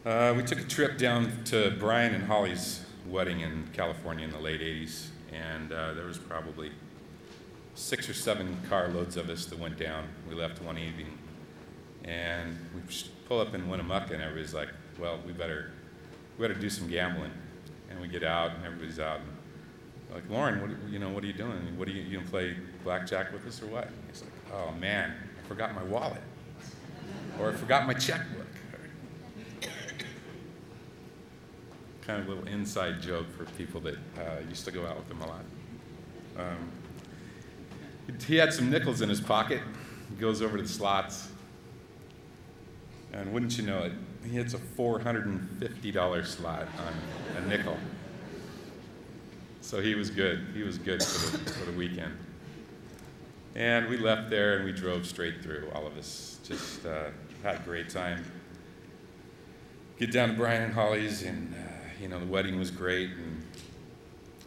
But we took a trip down to Brian and Holly's wedding in California in the late 80s, and there was probably 6 or 7 carloads of us that went down. We left one evening, and we pull up in Winnemucca, and everybody's like, well, we better do some gambling. And we get out, and everybody's out. And we're like, Loren, what are you doing? What are you gonna play blackjack with us or what? And he's like, oh man, I forgot my wallet, or I forgot my checkbook. Kind of a little inside joke for people that used to go out with him a lot. He had some nickels in his pocket. He goes over to the slots, and wouldn't you know it, he hits a $450 slot on a nickel. So he was good. He was good for the weekend. And we left there and we drove straight through. All of us just had a great time. Get down to Brian and Holly's, and the wedding was great, and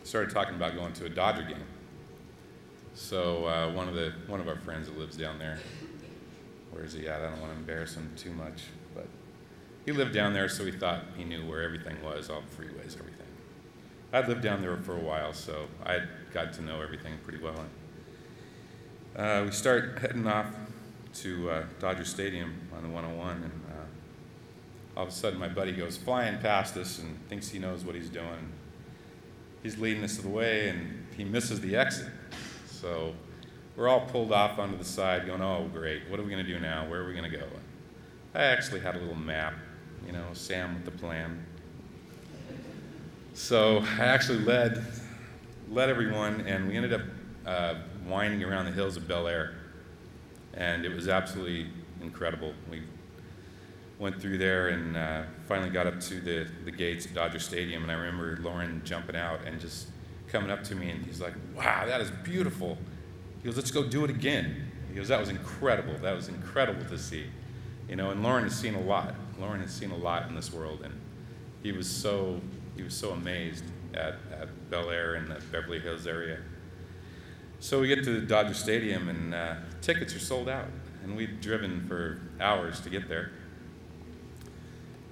started talking about going to a Dodger game. So one of our friends that lives down there, where is he at? I don't want to embarrass him too much, but he lived down there, so he thought he knew where everything was, all the freeways, everything. I'd lived down there for a while, so I got to know everything pretty well. We start heading off to Dodger Stadium on the 101, and all of a sudden my buddy goes flying past us and thinks he knows what he's doing. He's leading us the way, and he misses the exit. So we're all pulled off onto the side going, oh, great, what are we going to do now? Where are we going to go? I actually had a little map, Sam with the plan. So I actually led everyone, and we ended up winding around the hills of Bel Air, and it was absolutely incredible. We went through there and finally got up to the gates of Dodger Stadium, and I remember Loren jumping out and just coming up to me, and he's like, wow, that is beautiful. He goes, let's go do it again. He goes, that was incredible. That was incredible to see. And Loren has seen a lot. Loren has seen a lot in this world, and he was so amazed at Bel Air and the Beverly Hills area. So we get to the Dodger Stadium, and tickets are sold out, and we'd driven for hours to get there.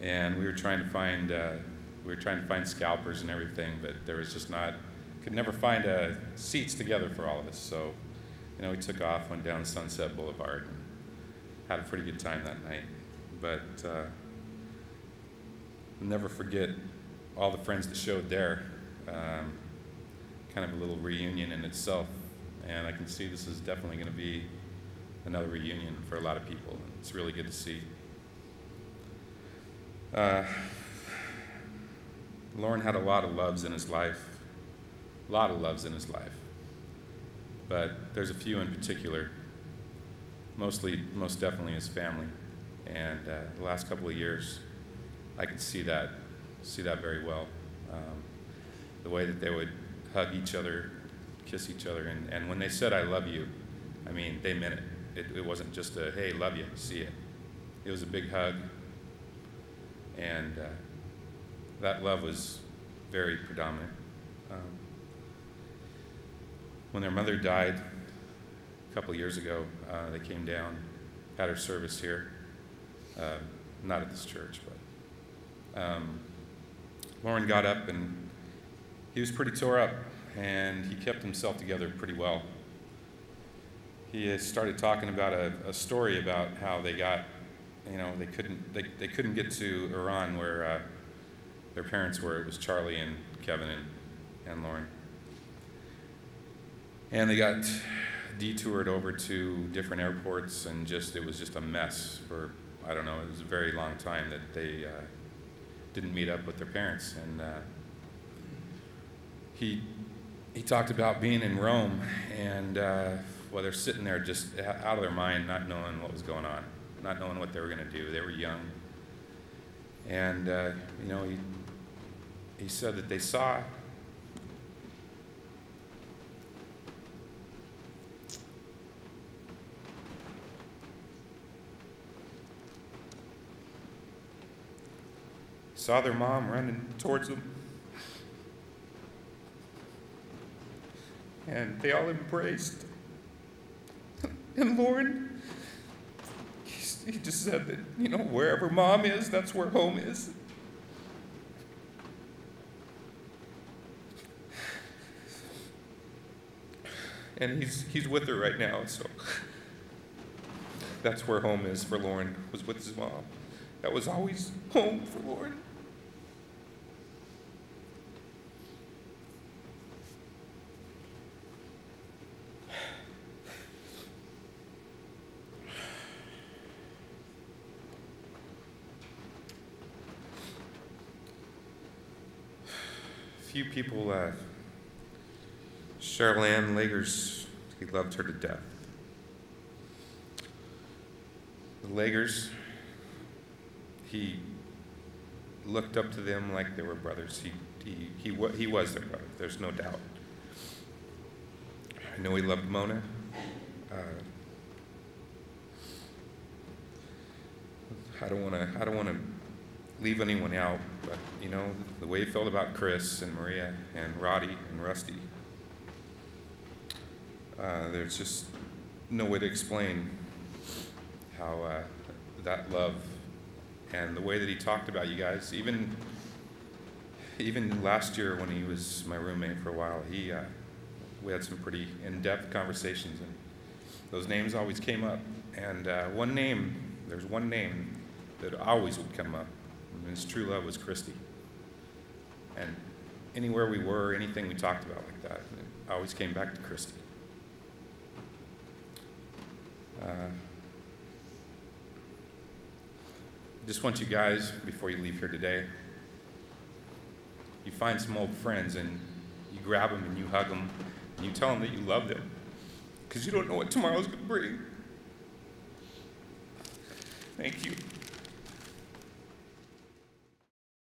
And we were trying to find scalpers and everything, but there was just could never find seats together for all of us. So, we took off, went down Sunset Boulevard, and had a pretty good time that night. But I'll never forget all the friends that showed there. Kind of a little reunion in itself, and I can see this is definitely going to be another reunion for a lot of people. It's really good to see. Loren had a lot of loves in his life, but there's a few in particular, most definitely his family, and the last couple of years, I could see that very well. The way that they would hug each other, kiss each other, and when they said, I love you, I mean, they meant it. It wasn't just a, hey, love you, see ya. It was a big hug. And that love was very predominant. When their mother died a couple of years ago, they came down, had her service here, not at this church, but Loren got up, and he was pretty tore up, and he kept himself together pretty well. He started talking about a story about how they got, they couldn't get to Iran where their parents were. It was Charlie and Kevin and Loren. And they got detoured over to different airports, and it was just a mess for, I don't know, it was a very long time that they didn't meet up with their parents. And he talked about being in Rome, and they're sitting there just out of their mind, not knowing what was going on, not knowing what they were going to do. They were young. And, he said that they saw their mom running towards them. And they all embraced. And Loren, just said that, you know, wherever Mom is, that's where home is. And he's with her right now, so that's where home is for Loren, was with his mom. That was always home for Loren. Few people, Charlene Lagers, he loved her to death. The Lagers, he looked up to them like they were brothers. He was their brother, there's no doubt. I know he loved Mona. I don't want to leave anyone out, but you know, the way he felt about Chris and Maria and Roddy and Rusty, there's just no way to explain how that love and the way that he talked about you guys, even last year when he was my roommate for a while, we had some pretty in-depth conversations, and those names always came up. And there's one name that always would come up, and his true love was Christy. And anywhere we were, anything we talked about like that, it always came back to Christy. Just want you guys, before you leave here today, you find some old friends and you grab them and you hug them and you tell them that you love them, because you don't know what tomorrow's going to bring. Thank you.